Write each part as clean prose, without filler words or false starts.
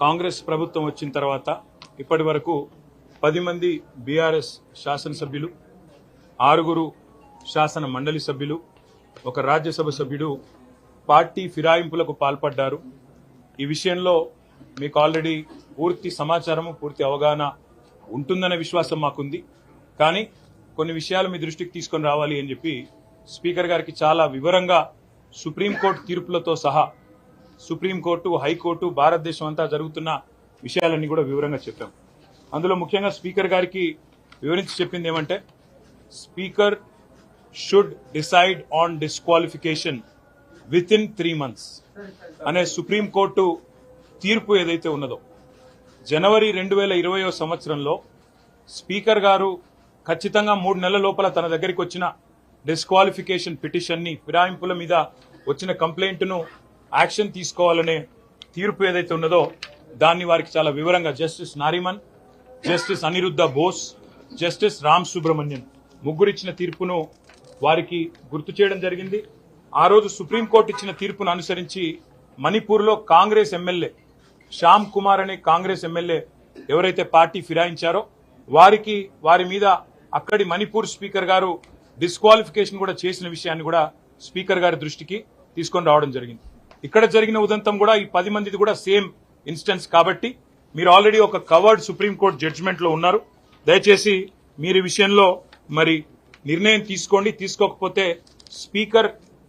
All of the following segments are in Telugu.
కాంగ్రెస్ ప్రభుత్వం వచ్చిన తర్వాత ఇప్పటి వరకు 10 మంది బీఆర్ఎస్ శాసనసభ్యులు, 6 శాసన మండలి సభ్యులు, 1 రాజ్యసభ సభ్యుడు పార్టీ ఫిరాయింపులకు పాల్పడ్డారు. ఈ విషయంలో మీకు ఆల్రెడీ పూర్తి సమాచారము, పూర్తి అవగాహన ఉంటుందనే విశ్వాసం మాకుంది. కానీ కొన్ని విషయాలు మీ దృష్టికి తీసుకొని రావాలి అని చెప్పి స్పీకర్ గారికి చాలా వివరంగా సుప్రీంకోర్టు తీర్పులతో సహా సుప్రీంకోర్టు, హైకోర్టు, భారతదేశం అంతా జరుగుతున్న విషయాలన్నీ కూడా వివరంగా చెప్పాం. అందులో ముఖ్యంగా స్పీకర్ గారికి వివరించి చెప్పింది ఏమంటే, speaker should decide on disqualification with in 3 months అనే సుప్రీంకోర్టు తీర్పు ఏదైతే ఉన్నదో, జనవరి 2020 సంవత్సరంలో స్పీకర్ గారు ఖచ్చితంగా 3 నెలల లోపల తన దగ్గరికి వచ్చిన డిస్క్వాలిఫికేషన్ పిటిషన్ ని, ఫిరాయింపుల మీద వచ్చిన కంప్లైంట్ ను యాక్షన్ తీసుకోవాలనే తీర్పు ఏదైతే ఉన్నదో దాన్ని వారికి చాలా వివరంగా Justice Nariman, Justice Aniruddha Bose, Justice Ram Subramanian ముగ్గురిచ్చిన తీర్పును వారికి గుర్తు చేయడం జరిగింది. ఆ రోజు సుప్రీంకోర్టు ఇచ్చిన తీర్పును అనుసరించి మణిపూర్లో కాంగ్రెస్ ఎమ్మెల్యే శ్యామ్ కుమార్ అనే కాంగ్రెస్ ఎమ్మెల్యే ఎవరైతే పార్టీ ఫిరాయించారో వారి మీద అక్కడి మణిపూర్ స్పీకర్ గారు డిస్క్వాలిఫికేషన్ కూడా చేసిన విషయాన్ని కూడా స్పీకర్ గారి దృష్టికి తీసుకొని రావడం జరిగింది. ఇక్కడ జరిగిన ఉదంతం కూడా ఈ 10 మందిది కూడా సేమ్ ఇన్స్టెన్స్ కాబట్టి మీరు ఆల్రెడీ ఒక కవర్డ్ సుప్రీంకోర్టు జడ్జిమెంట్ లో ఉన్నారు. దయచేసి మీరు ఈ విషయంలో మరి నిర్ణయం తీసుకోండి. తీసుకోకపోతే స్పీకర్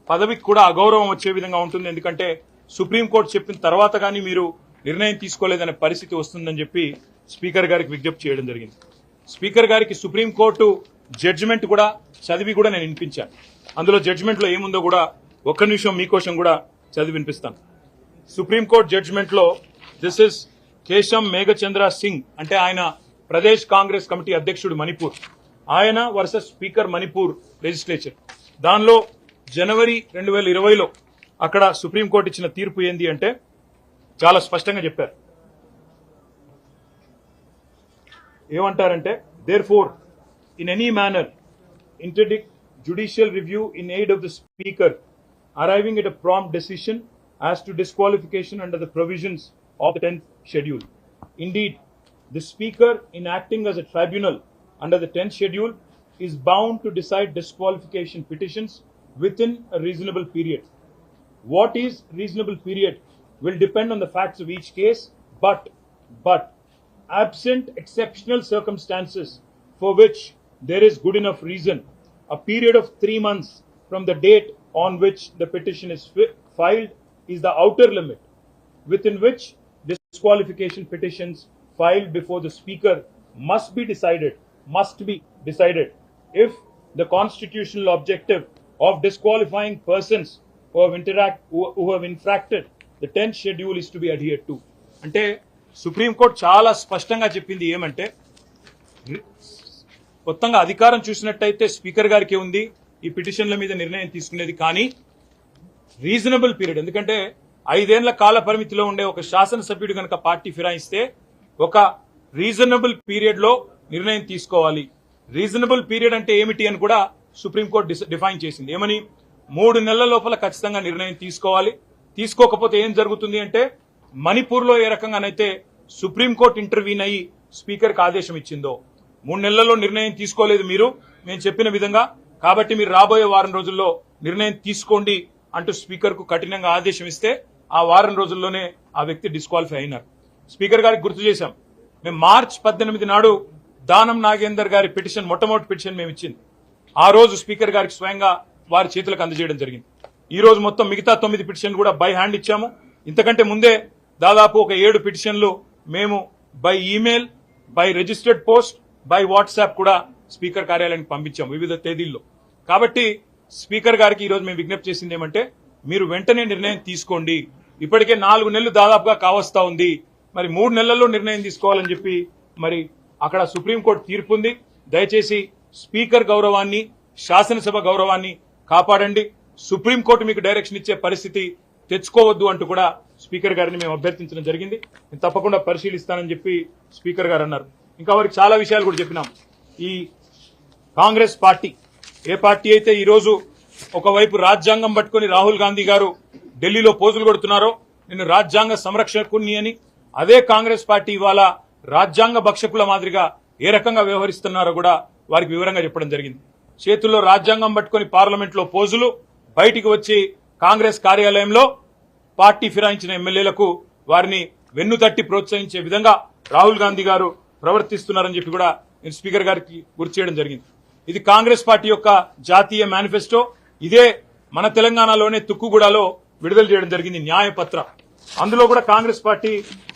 పదవికి కూడా అగౌరవం వచ్చే విధంగా ఉంటుంది. ఎందుకంటే సుప్రీంకోర్టు చెప్పిన తర్వాత కానీ మీరు నిర్ణయం తీసుకోలేదనే పరిస్థితి వస్తుందని చెప్పి స్పీకర్ గారికి విజ్ఞప్తి చేయడం జరిగింది. స్పీకర్ గారికి సుప్రీంకోర్టు జడ్జిమెంట్ కూడా చదివి కూడా నేను వినిపించాను. అందులో జడ్జిమెంట్ లో ఏముందో కూడా ఒక్క నిమిషం మీకోసం కూడా చదివి వినిపిస్తాను. సుప్రీంకోర్టు జడ్జిమెంట్ లో దిస్ ఇస్ కేశం మేఘచంద్ర సింగ్, అంటే ఆయన ప్రదేశ్ కాంగ్రెస్ కమిటీ అధ్యక్షుడు మణిపూర్, ఆయన వర్సెస్ స్పీకర్ మణిపూర్ లెజిస్లేచర్. దానిలో జనవరి 2020లో అక్కడ సుప్రీంకోర్టు ఇచ్చిన తీర్పు ఏంది అంటే చాలా స్పష్టంగా చెప్పారు. ఏమంటారంటే, therefore in any manner interdict judicial review in aid of the speaker arriving at a prompt decision as to disqualification under the provisions of the 10th schedule. Indeed, the speaker in acting as a tribunal under the 10th schedule is bound to decide disqualification petitions within a reasonable period. What is reasonable period will depend on the facts of each case, but absent exceptional circumstances for which there is good enough reason, a period of 3 months from the date on which the petition is filed is the outer limit within which disqualification petitions filed before the speaker must be decided if the constitutional objective of disqualifying persons who have infracted the 10th schedule is to be adhered to. అంటే సుప్రీంకోర్టు చాలా స్పష్టంగా చెప్పింది ఏమంటే, మొత్తంగా అధికారం చూసినట్టయితే స్పీకర్ గారికి ఉంది ఈ పిటిషన్ల మీద నిర్ణయం తీసుకునేది. కానీ రీజనబుల్ పీరియడ్, ఎందుకంటే 5 ఏళ్ల కాల పరిమితిలో ఉండే ఒక శాసనసభ్యుడు కనుక పార్టీ ఫిరాయిస్తే ఒక రీజనబుల్ పీరియడ్ లో నిర్ణయం తీసుకోవాలి. రీజనబుల్ పీరియడ్ అంటే ఏమిటి అని కూడా సుప్రీంకోర్టు డిఫైన్ చేసింది. ఏమని, 3 నెలల లోపల ఖచ్చితంగా నిర్ణయం తీసుకోవాలి. తీసుకోకపోతే ఏం జరుగుతుంది అంటే, మణిపూర్ లో ఏ రకంగానైతే సుప్రీంకోర్టు ఇంటర్వ్యూన్ అయ్యి స్పీకర్ కి ఆదేశం ఇచ్చిందో, 3 నెలల్లో నిర్ణయం తీసుకోలేదు మీరు మేము చెప్పిన విధంగా, కాబట్టి మీరు రాబోయే వారం రోజుల్లో నిర్ణయం తీసుకోండి అంటూ స్పీకర్ కు కఠినంగా ఆదేశం ఇస్తే ఆ వారం రోజుల్లోనే ఆ వ్యక్తి డిస్క్వాలిఫై అయినారు. స్పీకర్ గారికి గుర్తు చేశాం, మేము మార్చి 18 నాడు దానం నాగేందర్ గారి పిటిషన్, మొట్టమొదటి పిటిషన్ మేము ఇచ్చింది. ఆ రోజు స్పీకర్ గారికి స్వయంగా వారి చేతులకు అందజేయడం జరిగింది. ఈ రోజు మొత్తం మిగతా 9 పిటిషన్లు కూడా బై హ్యాండ్ ఇచ్చాము. ఇంతకంటే ముందే దాదాపు ఒక 7 పిటిషన్లు మేము by email, by registered post, by WhatsApp కూడా స్పీకర్ కార్యాలయానికి పంపించాము వివిధ తేదీల్లో. కాబట్టి స్పీకర్ గారికి ఈ రోజు మేము విజ్ఞప్తి చేసింది ఏమంటే, మీరు వెంటనే నిర్ణయం తీసుకోండి. ఇప్పటికే 4 నెలలు దాదాపుగా కావస్తా ఉంది, మరి 3 నెలల్లో నిర్ణయం తీసుకోవాలని చెప్పి మరి అక్కడ సుప్రీంకోర్టు తీర్పు ఉంది. దయచేసి స్పీకర్ గౌరవాన్ని, శాసనసభ గౌరవాన్ని కాపాడండి. సుప్రీంకోర్టు మీకు డైరెక్షన్ ఇచ్చే పరిస్థితి తెచ్చుకోవద్దు అంటూ కూడా స్పీకర్ గారిని మేము అభ్యర్థించడం జరిగింది. నేను తప్పకుండా పరిశీలిస్తానని చెప్పి స్పీకర్ గారు అన్నారు. ఇంకా వారికి చాలా విషయాలు కూడా చెప్పినాం. ఈ కాంగ్రెస్ పార్టీ ఏ పార్టీ అయితే ఈ రోజు ఒకవైపు రాజ్యాంగం పట్టుకుని రాహుల్ గాంధీ గారు ఢిల్లీలో పోజులు కొడుతున్నారో, నేను రాజ్యాంగ సంరక్షకుని అని, అదే కాంగ్రెస్ పార్టీ ఇవాళ రాజ్యాంగ భక్షకుల మాదిరిగా ఏ రకంగా వ్యవహరిస్తున్నారో కూడా వారికి వివరంగా చెప్పడం జరిగింది. చేతుల్లో రాజ్యాంగం పట్టుకుని పార్లమెంట్లో పోజులు, బయటికి వచ్చి కాంగ్రెస్ కార్యాలయంలో పార్టీ ఫిరాయించిన ఎమ్మెల్యేలకు వారిని వెన్నుతట్టి ప్రోత్సహించే విధంగా రాహుల్ గాంధీ గారు ప్రవర్తిస్తున్నారని చెప్పి కూడా నేను స్పీకర్ గారికి గుర్తు చేయడం జరిగింది. ఇది కాంగ్రెస్ పార్టీ యొక్క జాతీయ మేనిఫెస్టో. ఇదే మన తెలంగాణలోనే తుక్కుగూడలో విడుదల చేయడం జరిగింది న్యాయపత్ర. అందులో కూడా కాంగ్రెస్ పార్టీ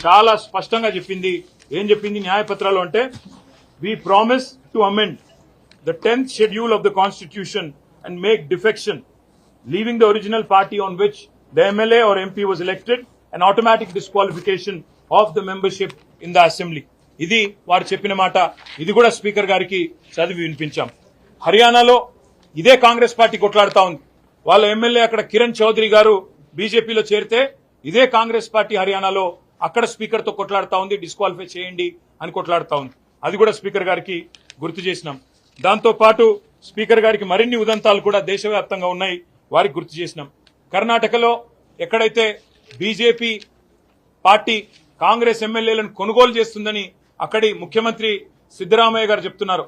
చాలా స్పష్టంగా చెప్పింది. ఏం చెప్పింది న్యాయపత్రాలు అంటే, we promise to amend the 10th schedule of the constitution and make defection, leaving the original party on which the MLA or MP was elected, an automatic disqualification of the membership in the assembly. ఇది వారు చెప్పిన మాట. ఇది కూడా స్పీకర్ గారికి చదివి వినిపించాం. హర్యానాలో ఇదే కాంగ్రెస్ పార్టీ కొట్లాడుతా ఉంది. వాళ్ళ ఎమ్మెల్యే అక్కడ కిరణ్ చౌదరి గారు బీజేపీలో చేరితే ఇదే కాంగ్రెస్ పార్టీ హర్యానాలో అక్కడ స్పీకర్ తో కొట్లాడుతా ఉంది, డిస్క్వాలిఫై చేయండి అని కొట్లాడుతా ఉంది. అది కూడా స్పీకర్ గారికి గుర్తు చేసినాం. దాంతో పాటు స్పీకర్ గారికి మరిన్ని ఉదంతాలు కూడా దేశవ్యాప్తంగా ఉన్నాయి, వారికి గుర్తు చేసినాం. కర్ణాటకలో ఎక్కడైతే బీజేపీ పార్టీ కాంగ్రెస్ ఎమ్మెల్యేలను కొనుగోలు చేస్తుందని అక్కడి ముఖ్యమంత్రి సిద్దరామయ్య గారు చెప్తున్నారు.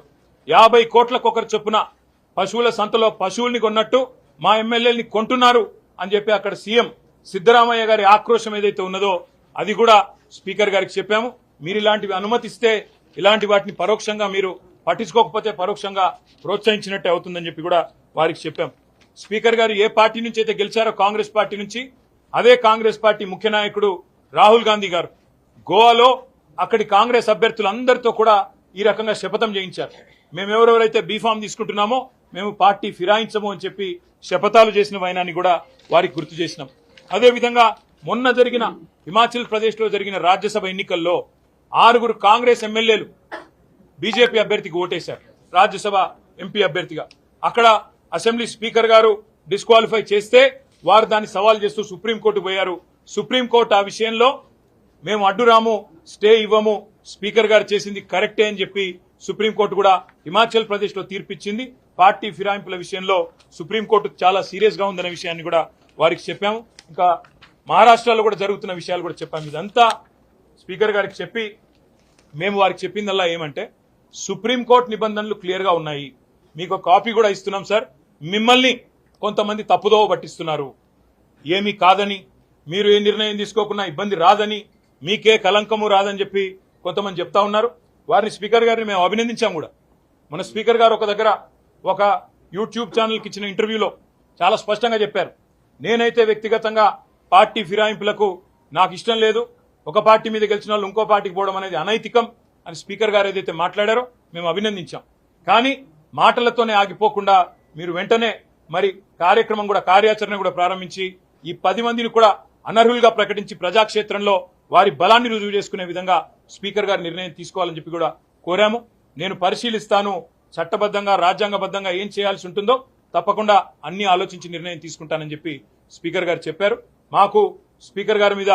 50 కోట్లకొకరు చొప్పున పశువుల సంతలో పశువుల్ని కొన్నట్టు మా ఎమ్మెల్యేలని కొంటున్నారు అని చెప్పి అక్కడ సీఎం సిద్దరామయ్య గారి ఆక్రోశం ఏదైతే ఉన్నదో అది కూడా స్పీకర్ గారికి చెప్పాము. మీరు ఇలాంటివి అనుమతిస్తే ఇలాంటి వాటిని పరోక్షంగా మీరు పట్టించుకోకపోతే పరోక్షంగా ప్రోత్సహించినట్టే అవుతుందని చెప్పి కూడా వారికి చెప్పాం. స్పీకర్ గారు ఏ పార్టీ నుంచి అయితే గెలిచారో కాంగ్రెస్ పార్టీ నుంచి, అదే కాంగ్రెస్ పార్టీ ముఖ్య నాయకుడు రాహుల్ గాంధీ గారు గోవాలో అక్కడి కాంగ్రెస్ అభ్యర్థులందరితో కూడా ఈ రకంగా శపథం చేయించారు. మేము ఎవరెవరైతే బీఫామ్ తీసుకుంటున్నామో మేము పార్టీ ఫిరాయించము అని చెప్పి శపథాలు చేసిన వైనాన్ని కూడా వారికి గుర్తు చేసినాం. అదేవిధంగా మొన్న జరిగిన హిమాచల్ ప్రదేశ్ లో జరిగిన రాజ్యసభ ఎన్నికల్లో 6 కాంగ్రెస్ ఎమ్మెల్యేలు బీజేపీ అభ్యర్థికి ఓటేశారు, రాజ్యసభ ఎంపీ అభ్యర్థిగా. అక్కడ అసెంబ్లీ స్పీకర్ గారు డిస్క్వాలిఫై చేస్తే వారు దాన్ని సవాల్ చేస్తూ సుప్రీంకోర్టుకు పోయారు. సుప్రీంకోర్టు ఆ విషయంలో మేము అడ్డురాము, స్టే ఇవ్వము, స్పీకర్ గారు చేసింది కరెక్టే అని చెప్పి సుప్రీంకోర్టు కూడా హిమాచల్ ప్రదేశ్ లో తీర్పిచ్చింది. పార్టీ ఫిరాయింపుల విషయంలో సుప్రీంకోర్టు చాలా సీరియస్ గా ఉందనే విషయాన్ని కూడా వారికి చెప్పాము. ఇంకా మహారాష్ట్రలో కూడా జరుగుతున్న విషయాలు కూడా చెప్పాము. ఇదంతా స్పీకర్ గారికి చెప్పి మేము వారికి చెప్పిందల్లా ఏమంటే, సుప్రీంకోర్టు నిబంధనలు క్లియర్ గా ఉన్నాయి, మీకు కాపీ కూడా ఇస్తున్నాం సార్, మిమ్మల్ని కొంతమంది తప్పుదోవ పట్టిస్తున్నారు, ఏమీ కాదని, మీరు ఏ నిర్ణయం తీసుకోకుండా ఇబ్బంది రాదని, మీకే కలంకము రాదని చెప్పి కొంతమంది చెప్తా ఉన్నారు. వారిని స్పీకర్ గారిని మేము అభినందించాం కూడా. మన స్పీకర్ గారు ఒక దగ్గర ఒక యూట్యూబ్ ఛానల్కి ఇచ్చిన ఇంటర్వ్యూలో చాలా స్పష్టంగా చెప్పారు, నేనైతే వ్యక్తిగతంగా పార్టీ ఫిరాయింపులకు నాకు ఇష్టం లేదు, ఒక పార్టీ మీద గెలిచిన వాళ్ళు ఇంకో పార్టీకి పోవడం అనేది అనైతికం అని స్పీకర్ గారు ఏదైతే మాట్లాడారో మేము అభినందించాం. కానీ మాటలతోనే ఆగిపోకుండా మీరు వెంటనే మరి కార్యక్రమం కూడా, కార్యాచరణ కూడా ప్రారంభించి ఈ 10 మందిని కూడా అనర్హులుగా ప్రకటించి ప్రజాక్షేత్రంలో వారి బలాన్ని రుజువు చేసుకునే విధంగా స్పీకర్ గారు నిర్ణయం తీసుకోవాలని చెప్పి కూడా కోరాము. నేను పరిశీలిస్తాను, చట్టబద్ధంగా రాజ్యాంగబద్ధంగా ఏం చేయాల్సి ఉంటుందో తప్పకుండా అన్ని ఆలోచించి నిర్ణయం తీసుకుంటానని చెప్పి స్పీకర్ గారు చెప్పారు. మాకు స్పీకర్ గారి మీద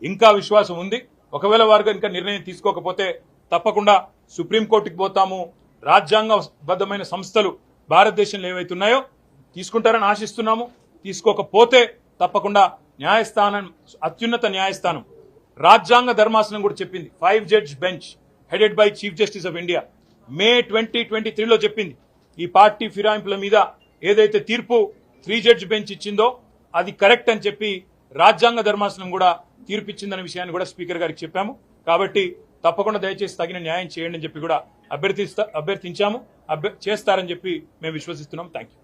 ఇంకా విశ్వాసం ఉంది. ఒకవేళ వారు ఇంకా నిర్ణయం తీసుకోకపోతే తప్పకుండా సుప్రీంకోర్టుకి పోతాము. రాజ్యాంగబద్ధమైన సంస్థలు భారతదేశంలో ఏవైతున్నాయో తీసుకుంటారని ఆశిస్తున్నాము. తీసుకోకపోతే తప్పకుండా న్యాయస్థానం, అత్యున్నత న్యాయస్థానం రాజ్యాంగ ధర్మాసనం కూడా చెప్పింది, 5 judge bench headed by Chief Justice of India May 2023లో చెప్పింది, ఈ పార్టీ ఫిరాయింపుల మీద ఏదైతే తీర్పు 3 జడ్జ్ బెంచ్ ఇచ్చిందో అది కరెక్ట్ అని చెప్పి రాజ్యాంగ ధర్మాసనం కూడా తీర్పిచ్చిందనే విషయాన్ని కూడా స్పీకర్ గారికి చెప్పాము. కాబట్టి తప్పకుండా దయచేసి తగిన న్యాయం చేయండి అని చెప్పి కూడా అభ్యర్థించాము, చేస్తారని చెప్పి మేము విశ్వసిస్తున్నాం. Thank you.